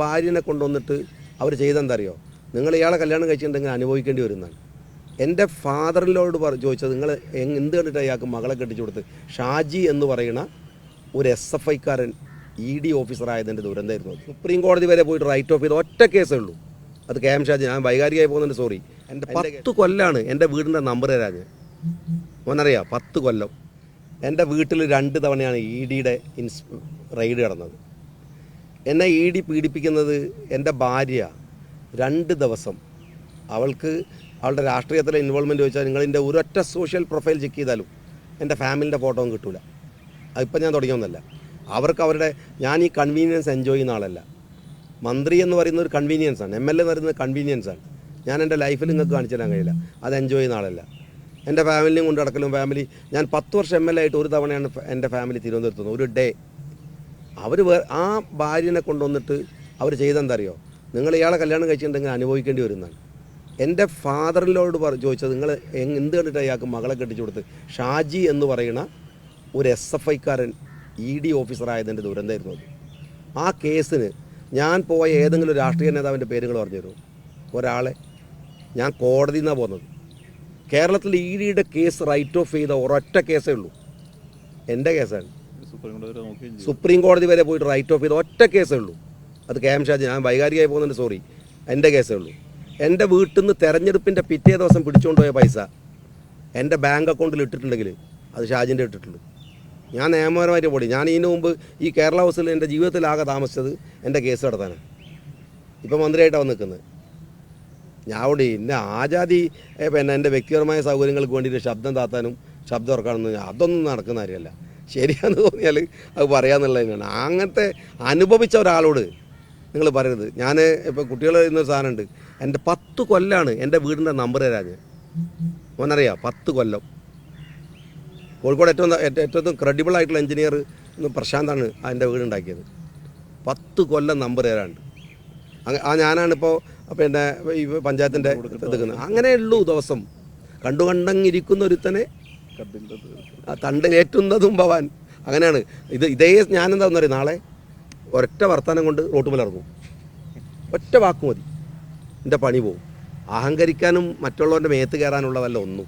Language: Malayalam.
ഭാര്യനെ കൊണ്ടുവന്നിട്ട് അവർ ചെയ്തെന്താ അറിയോ, നിങ്ങൾ ഇയാളെ കല്യാണം കഴിച്ചിട്ടുണ്ടെങ്കിൽ അനുഭവിക്കേണ്ടി വരുന്നതാണ്. എൻ്റെ ഫാദറിനോട് ചോദിച്ചത്, നിങ്ങൾ എന്ത് കണ്ടിട്ട് അയാൾക്ക് മകളെ കെട്ടിച്ചു കൊടുത്ത്? ഷാജി എന്ന് പറയുന്ന ഒരു SFIക്കാരൻ ED ഓഫീസറായതിൻ്റെ ദുരന്തമായിരുന്നു. സുപ്രീം കോടതി വരെ പോയിട്ട് റൈറ്റ് ഓഫ് ചെയ്ത ഒറ്റ കേസേ ഉള്ളൂ, അത് KM ഷാജി. ഞാൻ വൈകാരികമായി പോകുന്നുണ്ട്, സോറി. എൻ്റെ 10 കൊല്ലാണ് എൻ്റെ വീടിൻ്റെ നമ്പർ തരാൻ. മോനറിയാം, 10 കൊല്ലം എൻ്റെ വീട്ടിൽ 2 തവണയാണ് EDയുടെ റെയ്ഡ് നടന്നത്. എന്നെ ED പീഡിപ്പിക്കുന്നത് എൻ്റെ ഭാര്യ. 2 ദിവസം അവളുടെ രാഷ്ട്രീയത്തിലെ ഇൻവോൾവ്മെൻറ്റ് ചോദിച്ചാൽ നിങ്ങളിൻ്റെ ഒരൊറ്റ സോഷ്യൽ പ്രൊഫൈൽ ചെക്ക് ചെയ്താലും എൻ്റെ ഫാമിലിൻ്റെ ഫോട്ടോ ഒന്നും കിട്ടില്ല. അതിപ്പോൾ ഞാൻ തുടങ്ങിയൊന്നല്ല. ഞാൻ ഈ കൺവീനിയൻസ് എൻജോയ് ചെയ്യുന്ന ആളല്ല. മന്ത്രി എന്ന് പറയുന്നത് ഒരു കൺവീനിയൻസാണ്, MLA എന്ന് പറയുന്നത് കൺവീനിയൻസാണ്. ഞാൻ എൻ്റെ ലൈഫിൽ നിങ്ങൾക്ക് കാണിച്ചു തരാൻ കഴിയില്ല, അത് എൻജോയ് ചെയ്യുന്ന ആളല്ല. എൻ്റെ ഫാമിലിയും കൊണ്ട് നടക്കലും ഞാൻ 10 വർഷം MLA ആയിട്ട് ഒരു തവണയാണ് എൻ്റെ ഫാമിലി തിരുവനന്തപുരത്ത് ഒരു ഡേ. ആ ഭാര്യനെ കൊണ്ടുവന്നിട്ട് അവർ ചെയ്തെന്താ അറിയോ, നിങ്ങൾ ഇയാളെ കല്യാണം കഴിച്ചിട്ടുണ്ടെങ്കിൽ അനുഭവിക്കേണ്ടി വരുന്നതാണ്. എൻ്റെ ഫാദറിനോട് ചോദിച്ചത്, നിങ്ങൾ എന്ത് കണ്ടിട്ട് അയാൾക്ക് മകളെ കെട്ടിച്ചു കൊടുത്ത്? ഷാജി എന്ന് പറയുന്ന ഒരു SFIക്കാരൻ ED ഓഫീസറായതിൻ്റെ ദുരന്തമായിരുന്നു അത്. ആ കേസിന് ഞാൻ പോയ ഏതെങ്കിലും രാഷ്ട്രീയ നേതാവിൻ്റെ പേരുകൾ പറഞ്ഞു തരുമോ? ഒരാളെ. ഞാൻ കോടതിയിൽ നിന്നാണ് പോകുന്നത്. കേരളത്തിൽ EDയുടെ കേസ് റൈറ്റ് ഓഫ് ചെയ്ത ഒരൊറ്റ കേസേ ഉള്ളൂ, എൻ്റെ കേസാണ്. സുപ്രീം കോടതി വരെ പോയിട്ട് റൈറ്റ് ഓഫ് ചെയ്ത ഒറ്റ കേസേ ഉള്ളൂ, അത് KM ഷാജി. ഞാൻ വൈകാരികമായി പോകുന്നുണ്ട്, സോറി. എൻ്റെ കേസേ ഉള്ളൂ. എൻ്റെ വീട്ടിൽ നിന്ന് തെരഞ്ഞെടുപ്പിൻ്റെ പിറ്റേ ദിവസം പിടിച്ചുകൊണ്ട് പോയ പൈസ എൻ്റെ ബാങ്ക് അക്കൗണ്ടിൽ ഇട്ടിട്ടുണ്ടെങ്കിൽ അത് ഷാജിൻ്റെ ഇട്ടിട്ടുണ്ട്. ഞാൻ നിയമപരമായിട്ട് പോയി. ഞാൻ ഇതിനു മുമ്പ് ഈ കേരള ഹൗസിൽ എൻ്റെ ജീവിതത്തിലാകെ താമസിച്ചത് എൻ്റെ കേസ് നടത്താനാണ്. ഇപ്പം മന്ത്രിയായിട്ടാണ് നിൽക്കുന്നത്. ഞാൻ അവിടെ ഇന്ന ആജാതി എൻ്റെ വ്യക്തിപരമായ സൗകര്യങ്ങൾക്ക് വേണ്ടിയിട്ട് ശബ്ദം താത്താനും ശബ്ദം ഉറക്കാനൊന്നും അതൊന്നും നടക്കുന്ന കാര്യമല്ല. ശരിയാണെന്ന് തോന്നിയാൽ അത് പറയാമെന്നുള്ളതിനാണ്. അങ്ങനത്തെ അനുഭവിച്ച ഒരാളോട് നിങ്ങൾ പറയരുത്. ഞാൻ ഇപ്പോൾ കുട്ടികൾ എന്നൊരു സാധനമുണ്ട്, എൻ്റെ 10 കൊല്ലാണ് എൻ്റെ വീടിൻ്റെ നമ്പർ തരാൻ. മോനറിയാം, 10 കൊല്ലം. കോഴിക്കോട് ഏറ്റവും ക്രെഡിബിൾ ആയിട്ടുള്ള എഞ്ചിനീയർ പ്രശാന്താണ് എൻ്റെ വീടുണ്ടാക്കിയത്. 10 കൊല്ലം നമ്പർ തരാണ്ട്. ഞാനാണിപ്പോൾ പിന്നെ ഈ പഞ്ചായത്തിൻ്റെ എടുക്കുന്നത്. അങ്ങനെയുള്ളൂ ദിവസം. കണ്ടുകണ്ടങ്ങിരിക്കുന്ന ഒരുത്തനെ തണ്ടിലേറ്റുന്നതും ഭവാൻ. അങ്ങനെയാണ് ഇതേ. ഞാനെന്താണെന്ന് പറയും, നാളെ ഒരൊറ്റ വർത്തമാനം കൊണ്ട് റോട്ടുമേലിറങ്ങും. ഒറ്റ വാക്ക് മതി, എൻ്റെ പണി പോവും. അഹങ്കരിക്കാനും മറ്റുള്ളവൻ്റെ മേത്ത് കയറാനുള്ളതല്ല ഒന്നും.